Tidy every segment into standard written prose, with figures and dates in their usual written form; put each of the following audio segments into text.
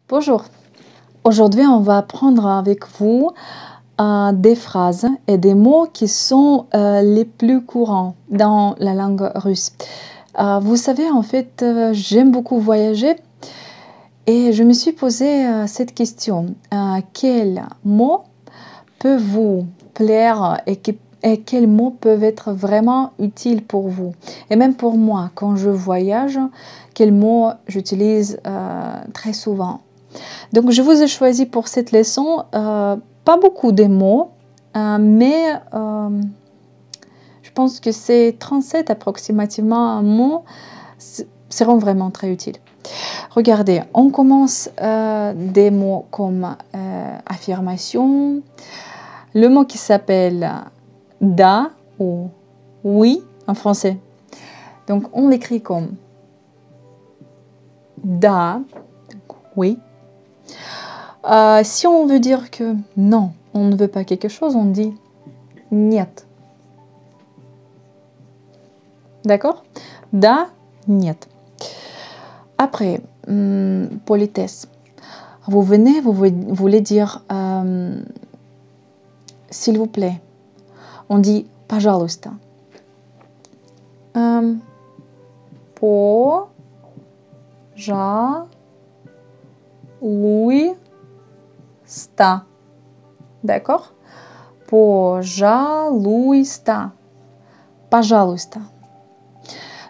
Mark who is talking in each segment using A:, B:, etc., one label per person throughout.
A: Bonjour, aujourd'hui on va apprendre avec vous des phrases et des mots qui sont les plus courants dans la langue russe. Vous savez, en fait, j'aime beaucoup voyager et je me suis posé cette question. Quels mots peuvent vous plaire et quels mots peuvent être vraiment utiles pour vous? Et même pour moi, quand je voyage, quels mots j'utilise très souvent? Donc, je vous ai choisi pour cette leçon pas beaucoup de mots, mais je pense que c'est 37 approximativement mots seront vraiment très utiles. Regardez, on commence des mots comme affirmation, le mot qui s'appelle da ou oui en français. Donc, on l'écrit comme da, donc oui. Si on veut dire que non, on ne veut pas quelque chose, on dit нет. D'accord? Да, нет. Après, politesse. Vous venez, vous voulez dire s'il vous plaît. On dit пожалуйста. Пожалуйста. D'accord? Пожалуйста. Пожалуйста.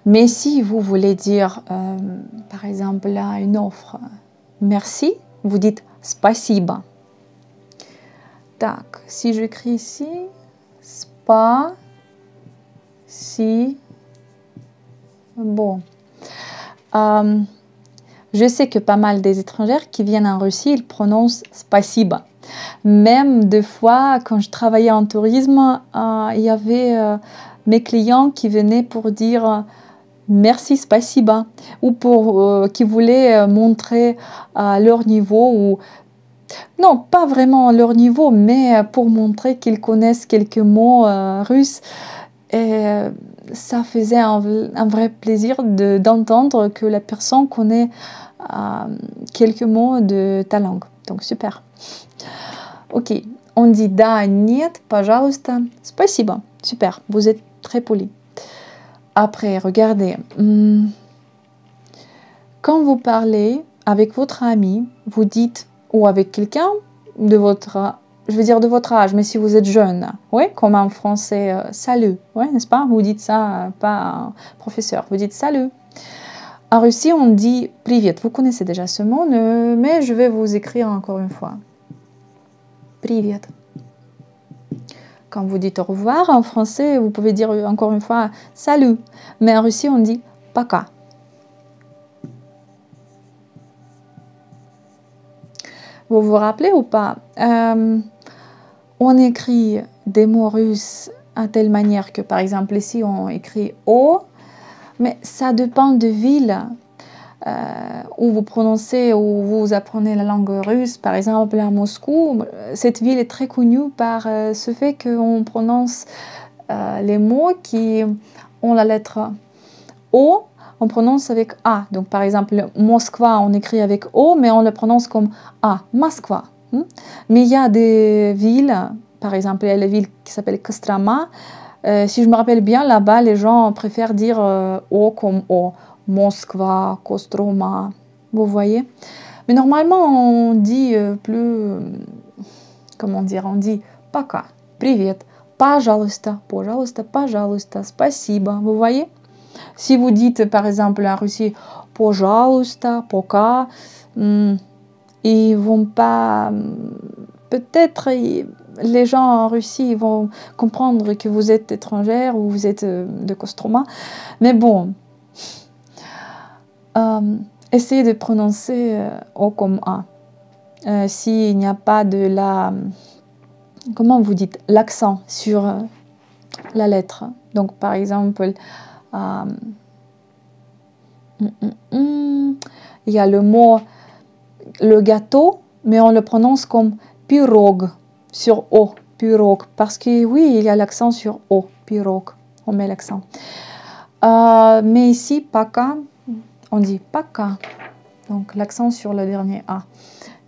A: Mais si vous voulez dire, par exemple, une offre, merci, vous dites спасибо. Так, si j'écris ici, bon. Je sais que pas mal des étrangères qui viennent en Russie, ils prononcent спасибо. Même des fois, quand je travaillais en tourisme, il y avait mes clients qui venaient pour dire merci, спасибо, ou pour qui voulaient montrer leur niveau, ou non, pas vraiment leur niveau, mais pour montrer qu'ils connaissent quelques mots russes. Et ça faisait un vrai plaisir d'entendre que la personne connaît quelques mots de ta langue. Donc, super. Ok, on dit да, нет, пожалуйста, спасибо. Super, vous êtes très poli. Après, regardez. Quand vous parlez avec votre ami, vous dites, ou avec quelqu'un de votre, je veux dire de votre âge, mais si vous êtes jeune, oui, comme en français, salut, oui, n'est-ce pas? Vous dites ça, pas un professeur, vous dites salut. En Russie, on dit привет. Vous connaissez déjà ce mot, mais je vais vous écrire encore une fois. Привет. Quand vous dites au revoir, en français, vous pouvez dire encore une fois salut. Mais en Russie, on dit пока. Vous vous rappelez ou pas? On écrit des mots russes à telle manière que, par exemple, ici, on écrit O, mais ça dépend de ville où vous prononcez, où vous apprenez la langue russe. Par exemple, à Moscou, cette ville est très connue par ce fait qu'on prononce les mots qui ont la lettre O, on prononce avec A. Donc, par exemple, Moskva, on écrit avec O, mais on le prononce comme A, Moskva. Mais il y a des villes, par exemple, il y a la ville qui s'appelle Kostroma. Si je me rappelle bien, là-bas, les gens préfèrent dire O comme O. Moskva, Kostroma, vous voyez. Mais normalement, on dit plus, comment dire, on dit пока, привет, пожалуйста, пожалуйста, пожалуйста, спасибо, vous voyez. Si vous dites, par exemple, en Russie, пожалуйста, пока, ils vont pas, peut-être les gens en Russie vont comprendre que vous êtes étrangère ou vous êtes de Kostroma, mais bon, essayez de prononcer O comme A. S'il n'y a pas de la, comment vous dites, l'accent sur la lettre. Donc, par exemple, il y a le mot, le gâteau, mais on le prononce comme pirog sur O, pirog, parce que oui, il y a l'accent sur O, pirog, on met l'accent. Mais ici, пока, on dit пока. Donc, l'accent sur le dernier A.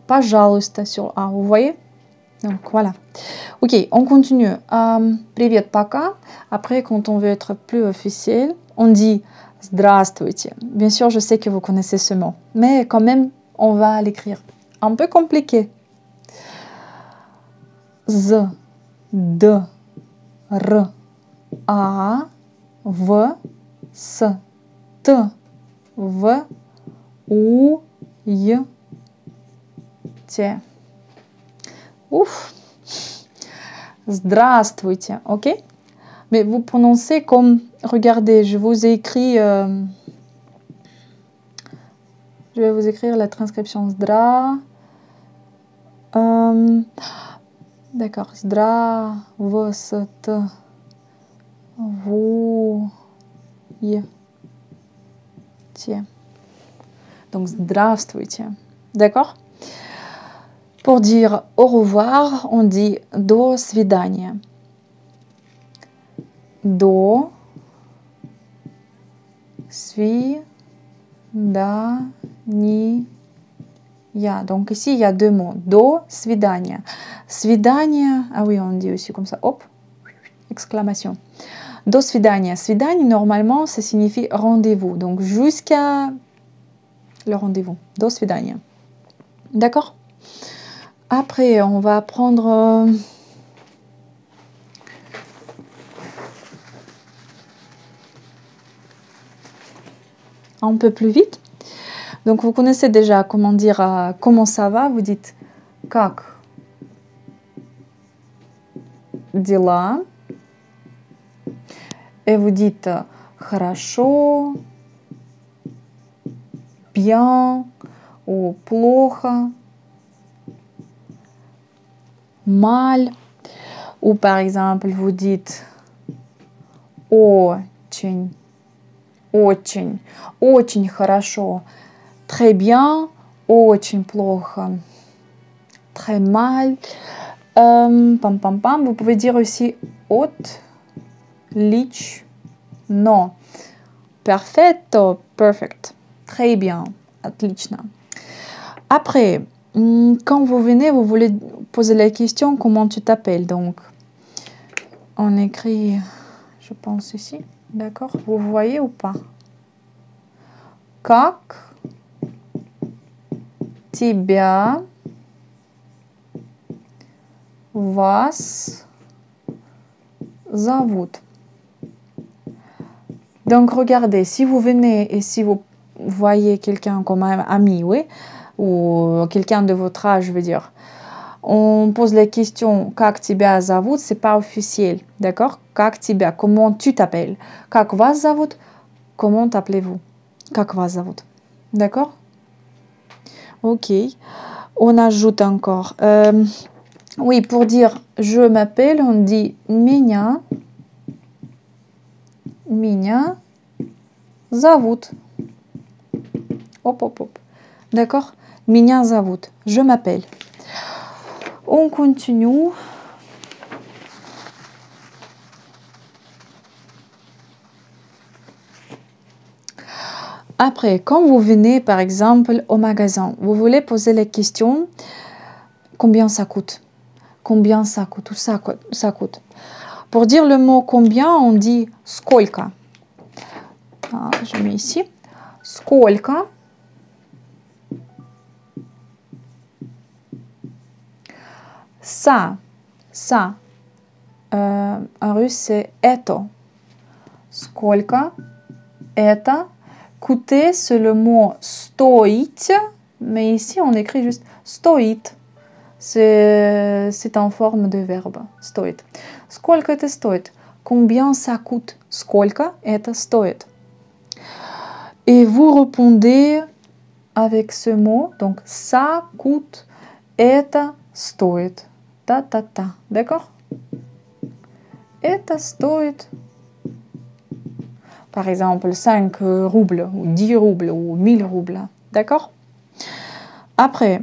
A: Пожалуйста sur A, vous voyez? Donc, voilà. Ok, on continue. Привет, пока. Après, quand on veut être plus officiel, on dit здравствуйте. Bien sûr, je sais que vous connaissez ce mot. Mais quand même, on va l'écrire. Un peu compliqué. Z, D, R, A, V, S, T, V, U, Y, T. Ouf. Здравствуйте, ok? Mais vous prononcez comme, regardez, je vous ai écrit, je vais vous écrire la transcription zdra. D'accord, здравствуйте. Donc, здравствуйте. D'accord? Pour dire au revoir, on dit до свидания. До свидания. Donc ici, il y a deux mots. До свидания. Свидание, ah oui, on dit aussi comme ça. Hop, exclamation. До свидания. Свидание, normalement, ça signifie rendez-vous. Donc jusqu'à le rendez-vous. До свидания. D'accord? Après, on va prendre un peu plus vite. Donc, vous connaissez déjà comment dire comment ça va. Vous dites как дела. Et vous dites хорошо, bien ou плохо, mal. Ou par exemple, vous dites очень, очень, очень хорошо, très bien, очень плохо, très mal. Vous pouvez dire aussi отлично, perfetto, perfect, très bien, отлично. Après, quand vous venez, vous voulez poser la question comment tu t'appelles. Donc, on écrit, je pense ici, d'accord? Vous voyez ou pas? Как тебя вас зовут? Donc, regardez, si vous venez et si vous voyez quelqu'un comme un ami, oui, ou quelqu'un de votre âge, je veux dire, on pose la question как тебя зовут, c'est pas officiel, d'accord? Как тебя, comment tu t'appelles? Как вас зовут, comment t'appelez-vous? Как вас зовут, d'accord? Ok, on ajoute encore. Oui, pour dire je m'appelle, on dit меня зовут. Hop, hop, hop. D'accord? Меня зовут. Je m'appelle. On continue. Après, quand vous venez, par exemple, au magasin, vous voulez poser la question combien ça coûte? Combien ça coûte? Ou ça coûte? Pour dire le mot combien, on dit сколько. Je mets ici. Сколько? Ça. En russe, c'est это. Сколько? Это. Coûter, c'est le mot стоить, mais ici on écrit juste стоит. C'est en forme de verbe. Стоит. Сколько это стоит? Combien ça coûte? Сколько это стоит? Et vous répondez avec ce mot. Donc, ça coûte, это стоит. Ta. D'accord? Это стоит. Par exemple, 5 roubles, ou 10 roubles, ou 1000 roubles. D'accord? Après,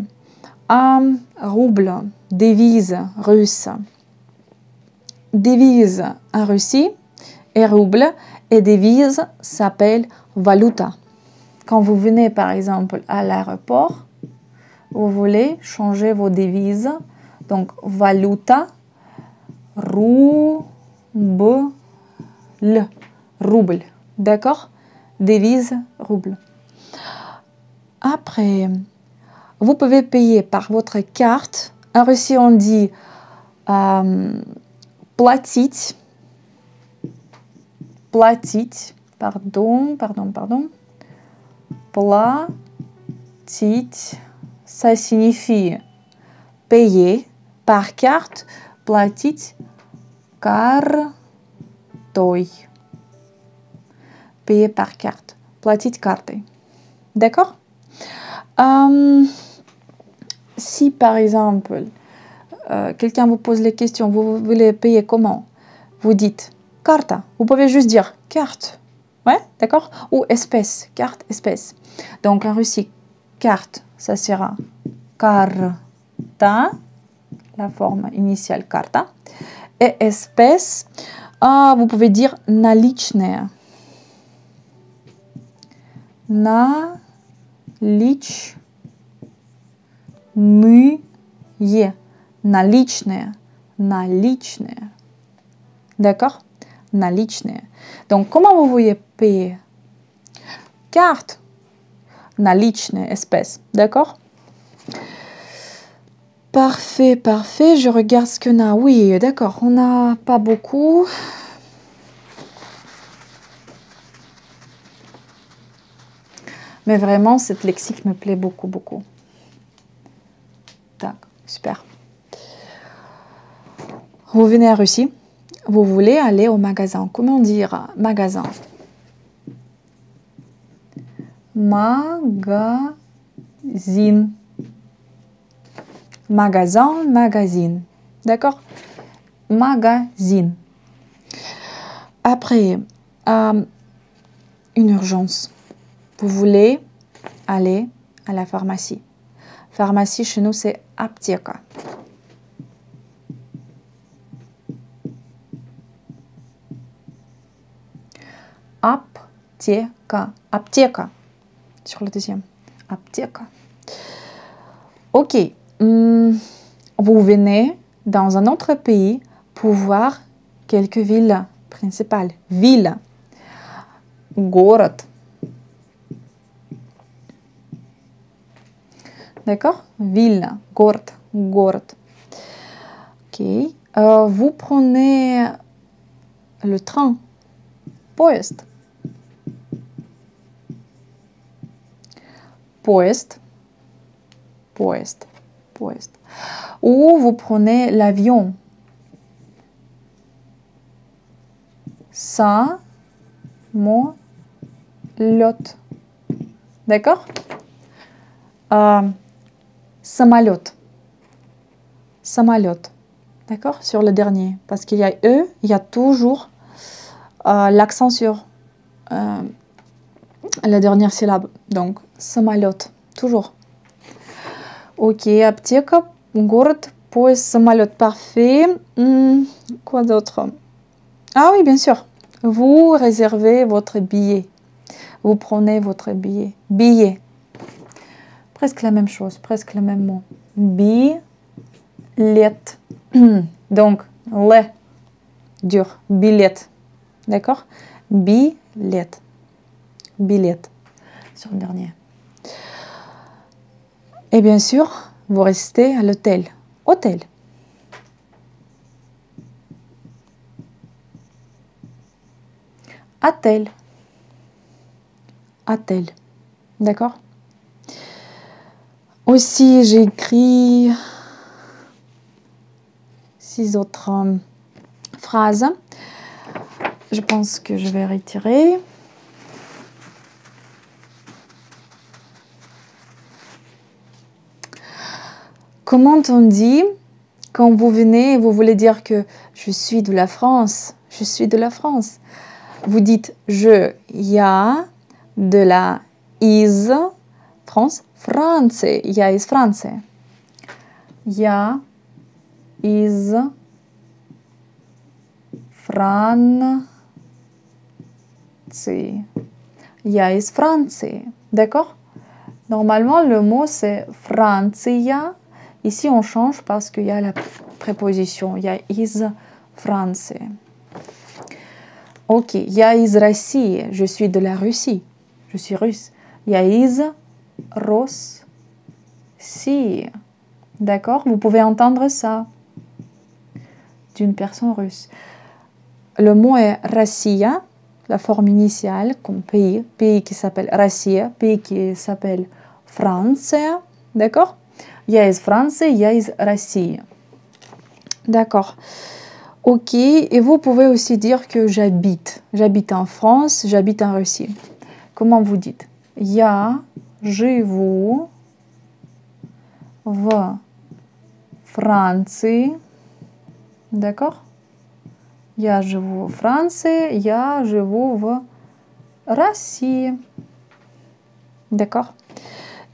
A: un rouble, devise russe. Devise en Russie et rouble et devise s'appelle valuta. quand vous venez par exemple à l'aéroport, vous voulez changer vos devises. Donc, valuta, rouble, rouble. D'accord? Devise, rouble. Après, vous pouvez payer par votre carte. En Russie, on dit платить. Платить. Pardon. Платить. Ça signifie payer par carte. Платить картой. Payer par carte. Платить картой. D'accord? Si par exemple, quelqu'un vous pose les questions, vous voulez payer comment? Vous dites carta. Vous pouvez juste dire carte. Ouais, d'accord? Ou espèce, carte, espèce. Donc en Russie, carte, ça sera карта, la forme initiale carta. Et espèce, vous pouvez dire наличные. Наличные. Наличные. Наличные. D'accord? Наличные. Donc, comment vous voulez payer? Carte. Наличные, espèce. D'accord? Parfait, parfait. Je regarde ce qu'on a. Oui, d'accord. On n'a pas beaucoup. Mais vraiment, cette lexique me plaît beaucoup, beaucoup. Tac, super. Vous venez à Russie. Vous voulez aller au magasin. Comment dire magasin? Magazine. Magasin, magazine. D'accord? Magazine. Après, une urgence. Vous voulez aller à la pharmacie. Pharmacie, chez nous, c'est аптека. Аптека. Аптека. Sur le deuxième. Аптека. Ok. Vous venez dans un autre pays pour voir quelques villes principales. Ville. Город. D'accord? Ville, город, город. Ok. Vous prenez le train. Поезд. Поезд. Поезд. Поезд. Ou vous prenez l'avion. Самолет. D'accord? Самолет. Самолет. D'accord? Sur le dernier. Parce qu'il y a E, il y a toujours l'accent sur la dernière syllabe. Donc, самолет. Toujours. Ok, аптека, город, поезд, самолет. Parfait. Quoi d'autre? Ah oui, bien sûr. Vous réservez votre billet. Vous prenez votre billet. Billet. Presque la même chose, presque le même mot. Billet. Donc, le dur. Billet. D'accord? Billet. Billet. Sur le dernier. Et bien sûr, vous restez à l'hôtel. Hôtel. Attel. Attel. D'accord? Aussi, j'ai écrit 6 autres phrases. Je pense que je vais retirer. Comment on dit quand vous venez et vous voulez dire que je suis de la France? Je suis de la France. Vous dites je, я, de la, из, France, Франции. Я из Франции. Я из Франции. Я из Франции. D'accord? Normalement, le mot c'est Franция. Ici, on change parce qu'il y a la préposition. Я из Франции. Ok. Я из России. Je suis de la Russie. Je suis russe. Я из России. D'accord? Vous pouvez entendre ça d'une personne russe. Le mot est Россия, la forme initiale, comme pays. Pays qui s'appelle Россия, pays qui s'appelle Франция. D'accord? Я из Франции, я из России. D'accord. Ok. Et vous pouvez aussi dire que j'habite. J'habite en France, j'habite en Russie. Comment vous dites? Я живу в Франции. D'accord? Я живу в Франции, я живу в России. D'accord?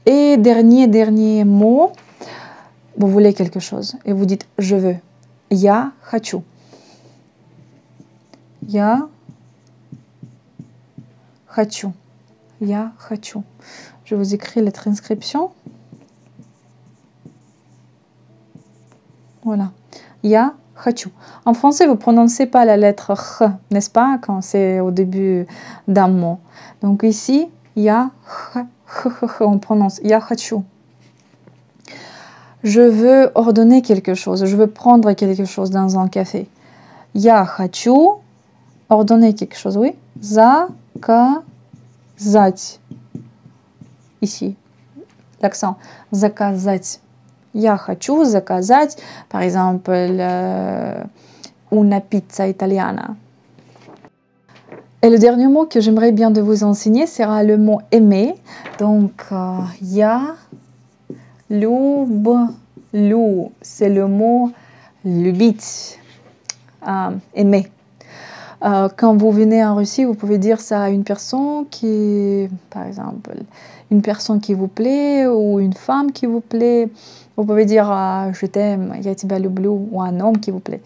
A: Et dernier mot, vous voulez quelque chose et vous dites je veux. Я хочу. Я хочу. Я хочу. Je vous écris la transcription. Voilà. Я хочу. En français, vous ne prononcez pas la lettre H, n'est-ce pas, quand c'est au début d'un mot. Donc ici, я on prononce я хочу. Je veux ordonner quelque chose, je veux prendre quelque chose dans un café. Я хочу ordonner quelque chose, oui. Заказать. Ici, l'accent. Заказать. Я хочу заказать, par exemple, una pizza italiana. Et le dernier mot que j'aimerais bien de vous enseigner sera le mot aimer. Donc, я люблю, c'est le mot любить, aimer. Quand vous venez en Russie, vous pouvez dire ça à une personne qui, par exemple, une personne qui vous plaît ou une femme qui vous plaît. Vous pouvez dire je t'aime, я тебя люблю, ou un homme qui vous plaît.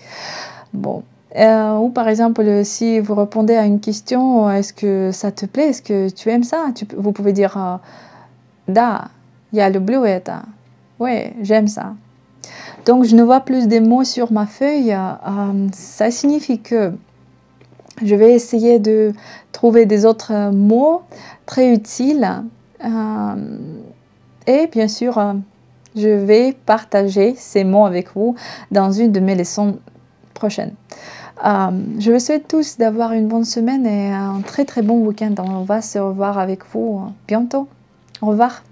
A: Bon. Ou par exemple, si vous répondez à une question, est-ce que ça te plaît, est-ce que tu aimes ça, vous pouvez dire да, я люблю это. Ouais, j'aime ça. Donc, je ne vois plus des mots sur ma feuille. Ça signifie que je vais essayer de trouver des autres mots très utiles. Et bien sûr, je vais partager ces mots avec vous dans une de mes leçons prochaines. Je vous souhaite tous d'avoir une bonne semaine et un très très bon week-end. On va se revoir avec vous bientôt. Au revoir.